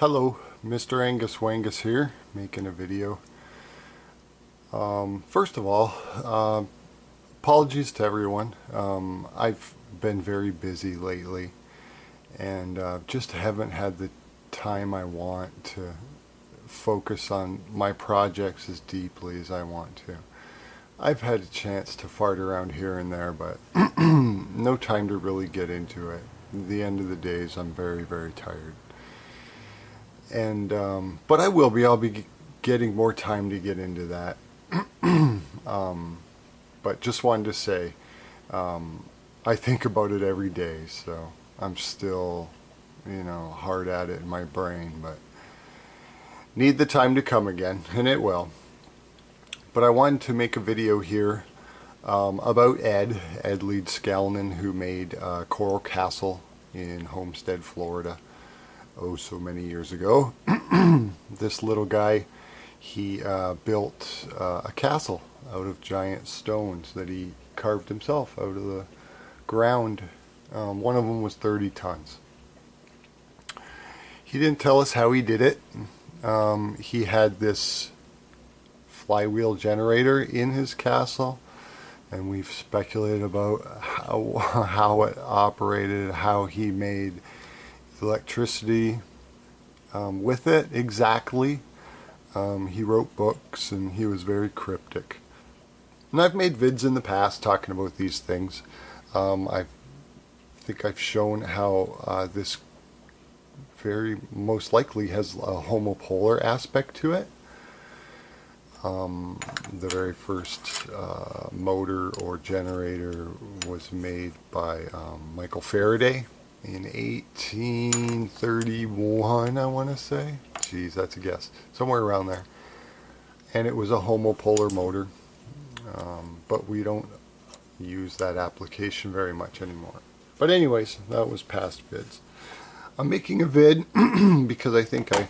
Hello, Mr. Angus Wangus here, making a video. First of all, apologies to everyone. I've been very busy lately and just haven't had the time I want to focus on my projects as deeply as I want to. I've had a chance to fart around here and there, but no time to really get into it. At the end of the days, I'm very, very tired. And but I'll be getting more time to get into that. But just wanted to say, I think about it every day, so I'm still, hard at it in my brain, but need the time to come again, and it will. But I wanted to make a video here about Ed Leedskalnin, who made Coral Castle in Homestead, Florida, oh so many years ago. This little guy, he built a castle out of giant stones that he carved himself out of the ground. One of them was 30 tons. He didn't tell us how he did it. He had this flywheel generator in his castle, and we've speculated about how it operated, how he made electricity with it exactly. He wrote books and he was very cryptic. And I've made vids in the past talking about these things. I think I've shown how this very most likely has a homopolar aspect to it. The very first motor or generator was made by Michael Faraday in 1831, I want to say. Geez, that's a guess. Somewhere around there. And it was a homopolar motor. But we don't use that application very much anymore. But anyways, that was past vids. I'm making a vid because I think I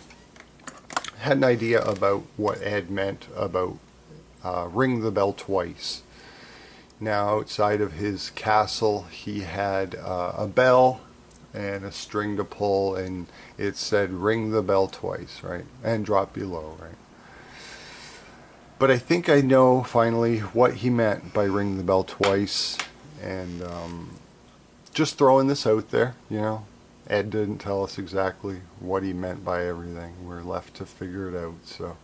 had an idea about what Ed meant about ring the bell twice. Now, outside of his castle, he had a bell and a string to pull, and it said ring the bell twice, right? And drop below, right? But I think I know finally what he meant by ring the bell twice, and just throwing this out there, Ed didn't tell us exactly what he meant by everything. We're left to figure it out. So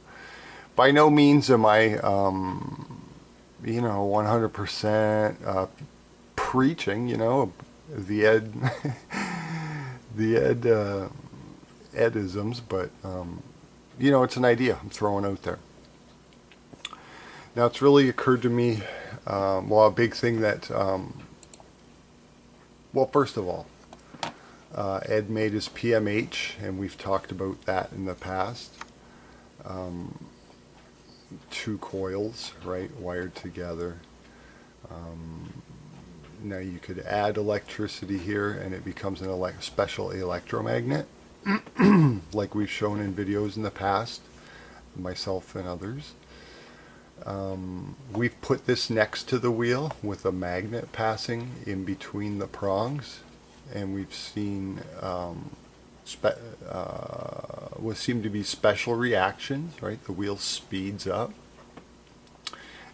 by no means am I 100% preaching, the Ed the Edisms, but it's an idea I'm throwing out there. Now, it's really occurred to me, a big thing that, first of all, Ed made his PMH, and we've talked about that in the past. 2 coils, right, wired together. Now you could add electricity here, and it becomes a special electromagnet, like we've shown in videos in the past, myself and others. We've put this next to the wheel with a magnet passing in between the prongs, and we've seen what seem to be special reactions, right? The wheel speeds up,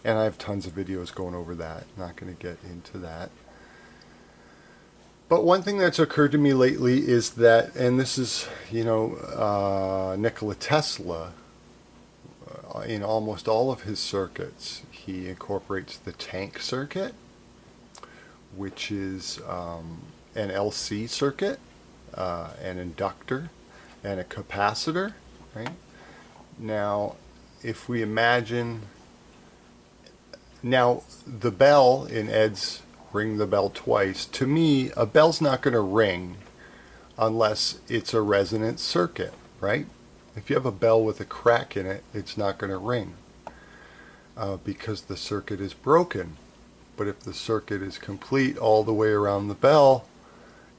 and I have tons of videos going over that. Not going to get into that. But one thing that's occurred to me lately is that, and this is, Nikola Tesla, in almost all of his circuits, he incorporates the tank circuit, which is an LC circuit, an inductor, and a capacitor, right? Now, if we imagine, the bell in Ed's ring the bell twice, to me, a bell's not going to ring unless it's a resonant circuit, right? If you have a bell with a crack in it, it's not going to ring because the circuit is broken. But if the circuit is complete all the way around the bell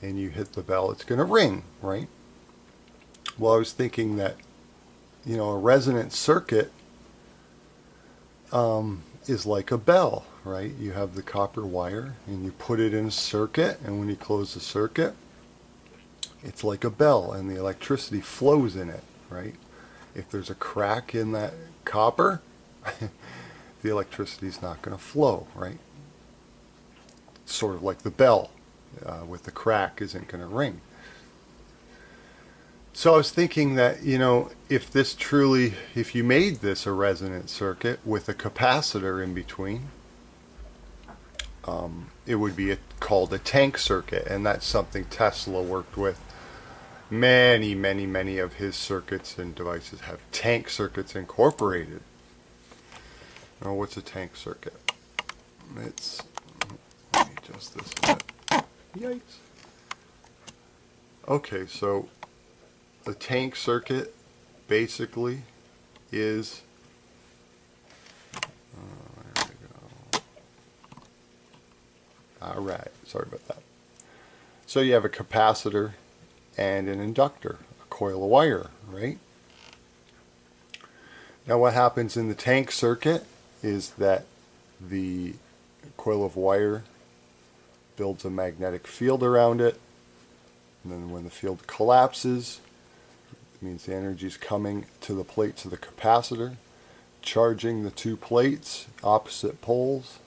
and you hit the bell, it's going to ring, right? Well, I was thinking that, a resonant circuit is like a bell, right? You have the copper wire and you put it in a circuit, and when you close the circuit, it's like a bell, and the electricity flows in it, right? If there's a crack in that copper, the electricity is not going to flow, right? It's sort of like the bell with the crack isn't going to ring. So I was thinking that, you know, if you made this a resonant circuit with a capacitor in between, it would be called a tank circuit, and that's something Tesla worked with. Many of his circuits and devices have tank circuits incorporated. Now, what's a tank circuit? Let me adjust this a bit. Yikes. Okay, so the tank circuit basically is there we go. Alright, sorry about that. So you have a capacitor and an inductor, a coil of wire, right? Now what happens in the tank circuit is that the coil of wire builds a magnetic field around it, and then when the field collapses, it means the energy is coming to the plates of the capacitor, charging the two plates, opposite poles,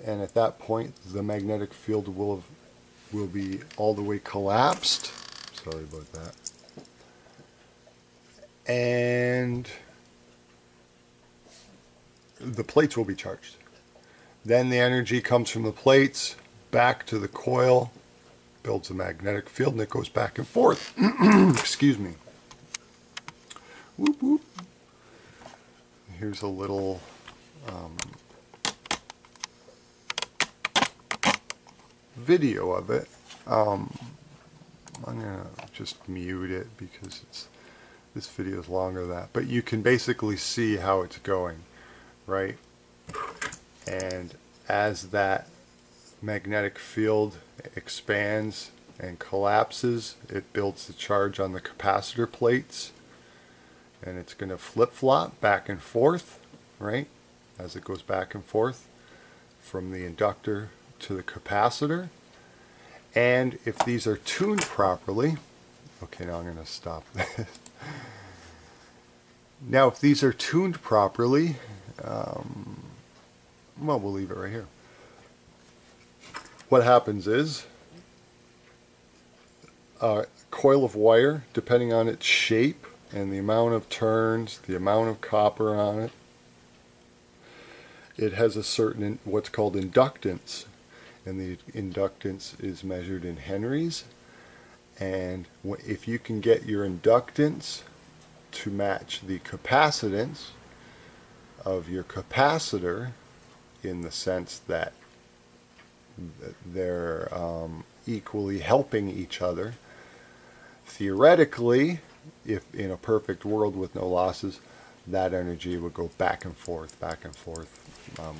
and at that point the magnetic field will be all the way collapsed. Sorry about that. And the plates will be charged. Then the energy comes from the plates back to the coil, builds a magnetic field, and it goes back and forth. Excuse me. Whoop whoop. Here's a little video of it. I'm gonna just mute it because this video is longer than that, but you can basically see how it's going, right? And as that magnetic field expands and collapses, it builds the charge on the capacitor plates, and it's going to flip-flop back and forth, right, as it goes back and forth from the inductor to the capacitor. And if these are tuned properly, okay, now I'm going to stop this. Now if these are tuned properly, well, we'll leave it right here. What happens is a coil of wire, depending on its shape and the amount of turns, the amount of copper on it, it has a certain what's called inductance, and the inductance is measured in henries. And if you can get your inductance to match the capacitance of your capacitor, in the sense that they're equally helping each other, theoretically, if in a perfect world with no losses, that energy would go back and forth,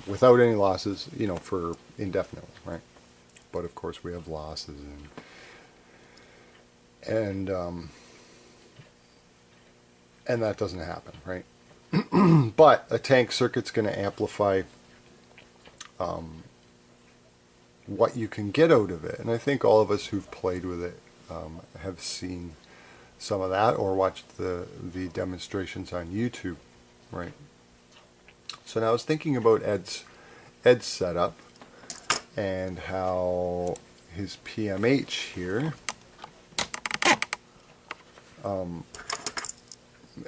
without any losses, you know, for indefinitely, right? But of course we have losses, and that doesn't happen, right? But a tank circuit's going to amplify what you can get out of it, and I think all of us who've played with it have seen some of that or watched the demonstrations on YouTube, right? So now I was thinking about Ed's setup and how his PMH here,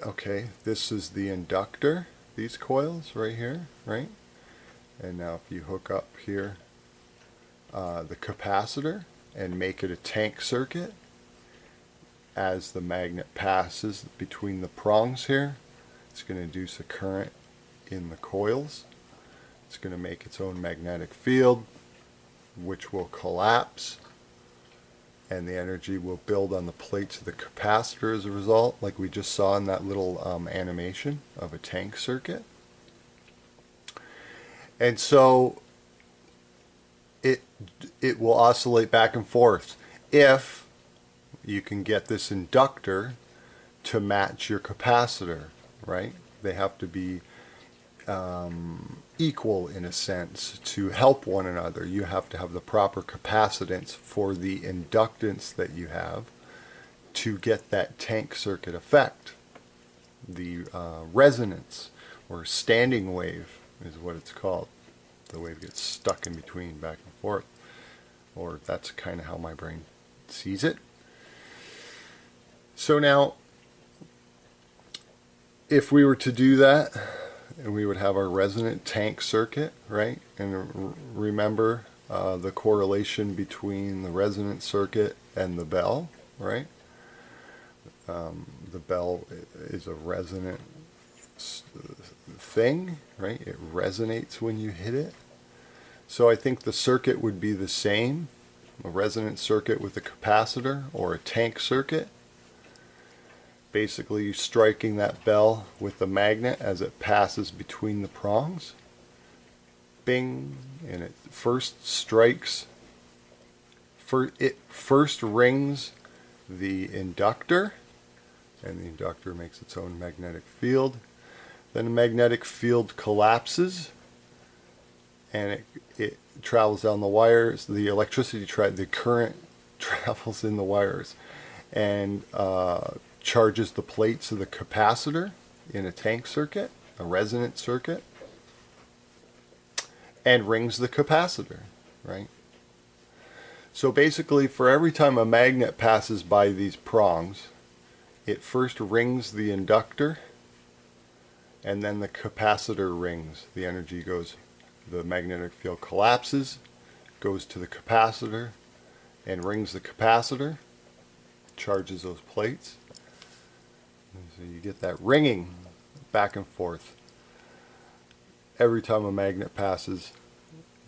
okay, this is the inductor, these coils right here, right? And now if you hook up here the capacitor and make it a tank circuit, as the magnet passes between the prongs here, it's going to induce a current in the coils. It's going to make its own magnetic field, which will collapse, and the energy will build on the plates of the capacitor as a result, like we just saw in that little animation of a tank circuit. And so it will oscillate back and forth if you can get this inductor to match your capacitor, right? They have to be equal in a sense to help one another. You have to have the proper capacitance for the inductance that you have to get that tank circuit effect. The resonance or standing wave is what it's called. The wave gets stuck in between, back and forth, or that's kind of how my brain sees it. So now, if we were to do that, and we would have our resonant tank circuit, right? And remember the correlation between the resonant circuit and the bell, right? The bell is a resonant thing, right? It resonates when you hit it. So I think the circuit would be the same, a resonant circuit with a capacitor or a tank circuit. Basically striking that bell with the magnet as it passes between the prongs. Bing, and it first strikes, it first rings the inductor, and the inductor makes its own magnetic field. Then the magnetic field collapses, and it travels down the wires. The electricity, the current travels in the wires, and charges the plates of the capacitor in a tank circuit, a resonant circuit, and rings the capacitor, right? So basically, for every time a magnet passes by these prongs, it first rings the inductor, and then the capacitor rings. The energy goes, the magnetic field collapses, goes to the capacitor, and rings the capacitor, charges those plates. So you get that ringing back and forth. Every time a magnet passes,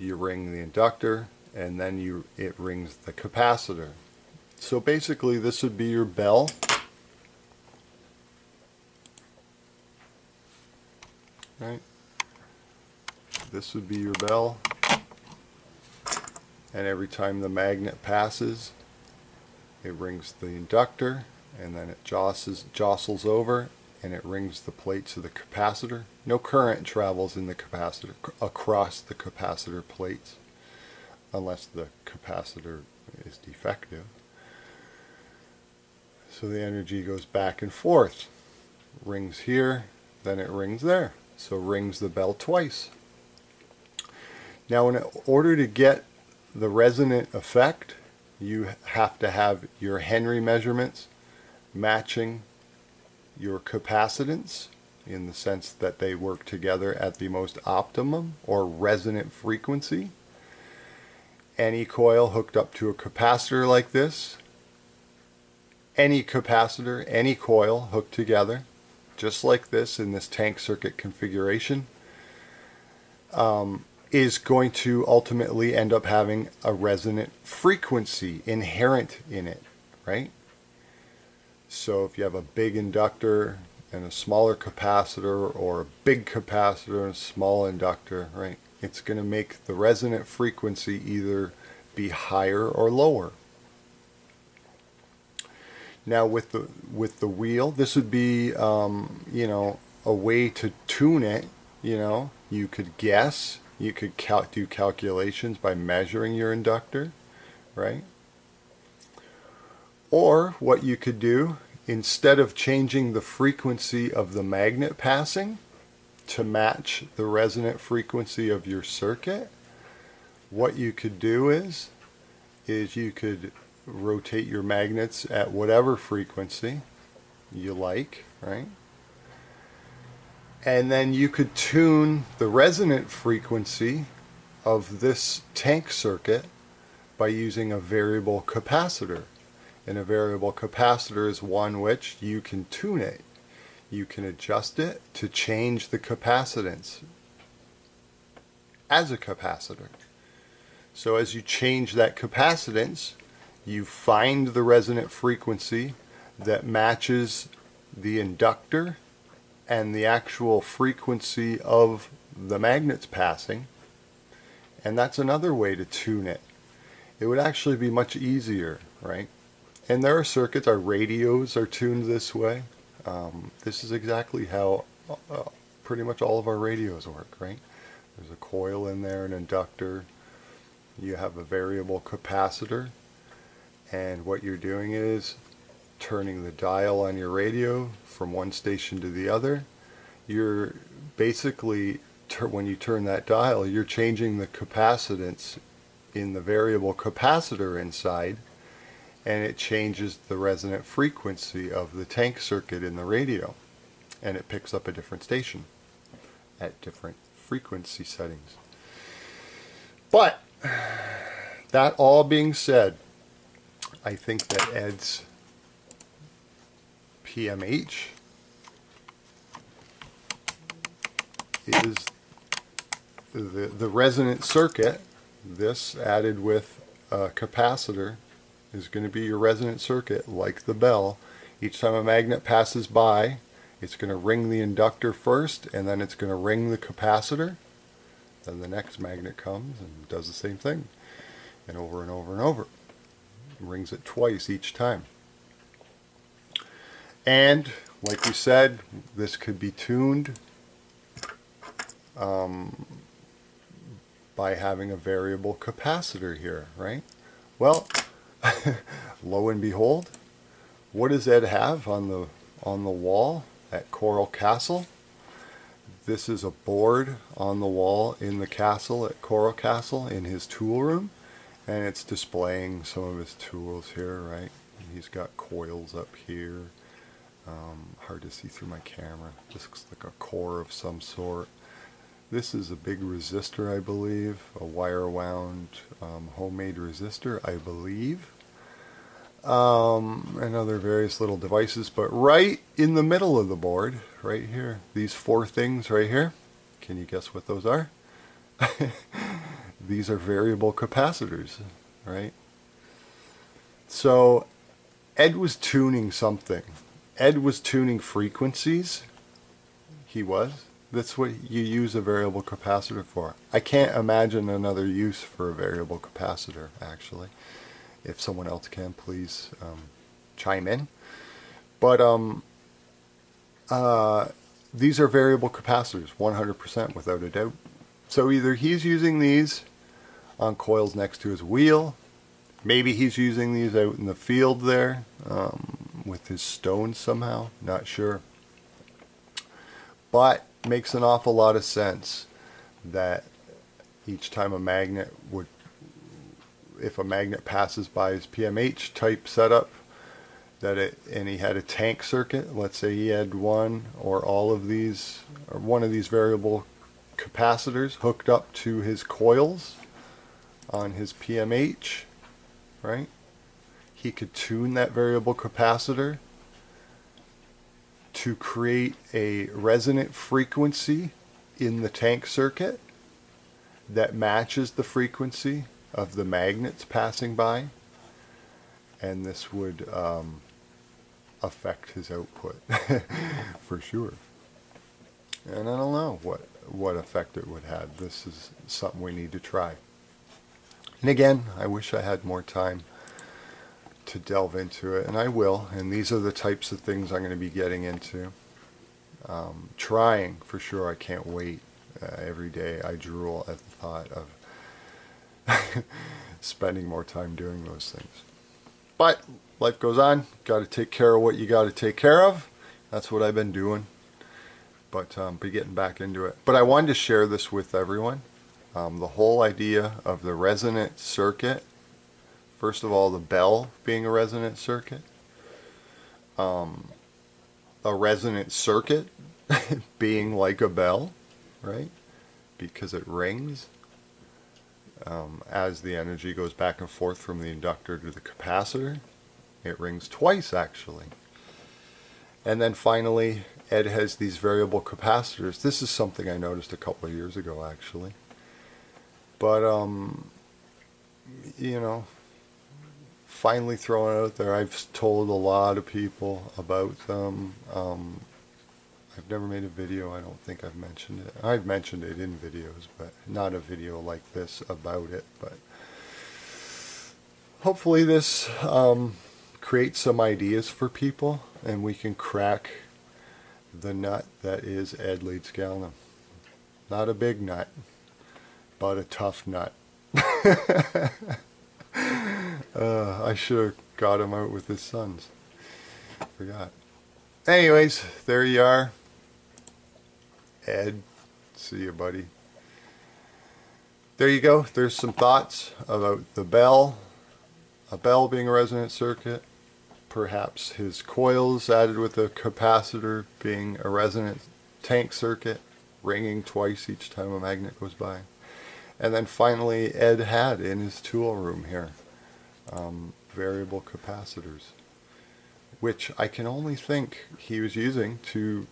you ring the inductor, and then it rings the capacitor. So basically this would be your bell. Right? This would be your bell. And every time the magnet passes, it rings the inductor, and then it jostles over, and it rings the plates of the capacitor. No current travels in the capacitor across the capacitor plates unless the capacitor is defective. So the energy goes back and forth. Rings here, then it rings there. So rings the bell twice. Now in order to get the resonant effect, you have to have your Henry measurements matching your capacitance in the sense that they work together at the most optimum or resonant frequency. Any coil hooked up to a capacitor like this, any capacitor, any coil hooked together, just like this in this tank circuit configuration, is going to ultimately end up having a resonant frequency inherent in it, right? So if you have a big inductor and a smaller capacitor, or a big capacitor and a small inductor, right, it's going to make the resonant frequency either be higher or lower. Now with the wheel, this would be you know, a way to tune it. You know, you could guess, you could do calculations by measuring your inductor, right? Or what you could do, instead of changing the frequency of the magnet passing to match the resonant frequency of your circuit, what you could do is you could rotate your magnets at whatever frequency you like, right? And then you could tune the resonant frequency of this tank circuit by using a variable capacitor. And a variable capacitor is one which you can tune it. You can adjust it to change the capacitance as a capacitor. So as you change that capacitance, you find the resonant frequency that matches the inductor and the actual frequency of the magnets passing, and that's another way to tune it. It would actually be much easier, right? And there are circuits, our radios are tuned this way. This is exactly how pretty much all of our radios work, right? There's a coil in there, an inductor. You have a variable capacitor, and what you're doing is turning the dial on your radio from one station to the other. You're basically, when you turn that dial, you're changing the capacitance in the variable capacitor inside, and it changes the resonant frequency of the tank circuit in the radio, and it picks up a different station at different frequency settings. But that all being said, I think that Ed's PMH is the resonant circuit. This added with a capacitor is going to be your resonant circuit, like the bell. Each time a magnet passes by, it's going to ring the inductor first, and then it's going to ring the capacitor. Then the next magnet comes and does the same thing, and over and over and over. It rings it twice each time. And like we said, this could be tuned by having a variable capacitor here, right? Well, lo and behold, what does Ed have on the wall at Coral Castle? This is a board on the wall in the castle at Coral Castle in his tool room, and it's displaying some of his tools here, right? He's got coils up here. Hard to see through my camera. This looks like a core of some sort. This is a big resistor, I believe, a wire wound homemade resistor, I believe, and other various little devices. But right in the middle of the board, right here, these four things right here, can you guess what those are? These are variable capacitors, right? So Ed was tuning something. Ed was tuning frequencies. He was. That's what you use a variable capacitor for. I can't imagine another use for a variable capacitor, actually. If someone else can, please chime in. But these are variable capacitors, 100% without a doubt. So either he's using these on coils next to his wheel, maybe he's using these out in the field there with his stones somehow, not sure. But makes an awful lot of sense that each time a magnet would, if a magnet passes by his PMH type setup, that it, and he had a tank circuit, let's say he had one or all of these, or one of these variable capacitors hooked up to his coils on his PMH, right? He could tune that variable capacitor to create a resonant frequency in the tank circuit that matches the frequency of the magnets passing by, and this would affect his output for sure. And I don't know what effect it would have. This is something we need to try. And again, I wish I had more time to delve into it, and I will. And these are the types of things I'm going to be getting into. Trying for sure. I can't wait. Every day I drool at the thought of spending more time doing those things. But life goes on. Got to take care of what you got to take care of. That's what I've been doing. But be getting back into it. But I wanted to share this with everyone. The whole idea of the resonant circuit. First of all, the bell being a resonant circuit. A resonant circuit being like a bell, right? Because it rings as the energy goes back and forth from the inductor to the capacitor. It rings twice, actually. And then finally, Ed has these variable capacitors. This is something I noticed a couple of years ago, actually. But, you know, finally throwing it out there. I've told a lot of people about them. I've never made a video. I don't think I've mentioned it. I've mentioned it in videos, but not a video like this about it. But hopefully this creates some ideas for people, and we can crack the nut that is Ed Leedskalnin. Not a big nut, but a tough nut. I should have got him out with his sons. Forgot. Anyways, there you are. Ed, see you, buddy. There you go. There's some thoughts about the bell. A bell being a resonant circuit. Perhaps his coils added with a capacitor being a resonant tank circuit, ringing twice each time a magnet goes by. And then finally, Ed had in his tool room here variable capacitors, which I can only think he was using to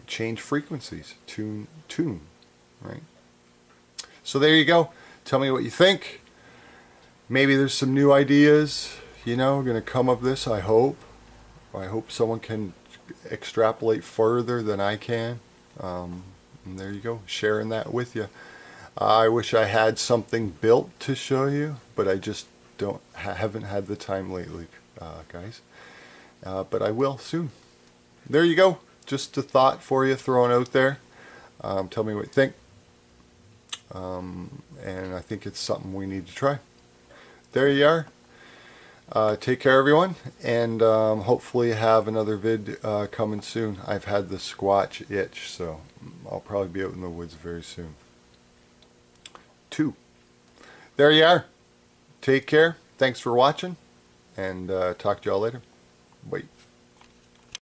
change frequencies, tune, right? So there you go. Tell me what you think. Maybe there's some new ideas, you know, going to come of this, I hope. I hope someone can extrapolate further than I can. And there you go, sharing that with you. I wish I had something built to show you, but I just haven't had the time lately, guys. But I will soon. There you go. Just a thought for you thrown out there. Tell me what you think. And I think it's something we need to try. There you are. Take care, everyone, and hopefully have another vid coming soon. I've had the squatch itch, so I'll probably be out in the woods very soon. 2. There you are. Take care. Thanks for watching, and talk to y'all later. Bye.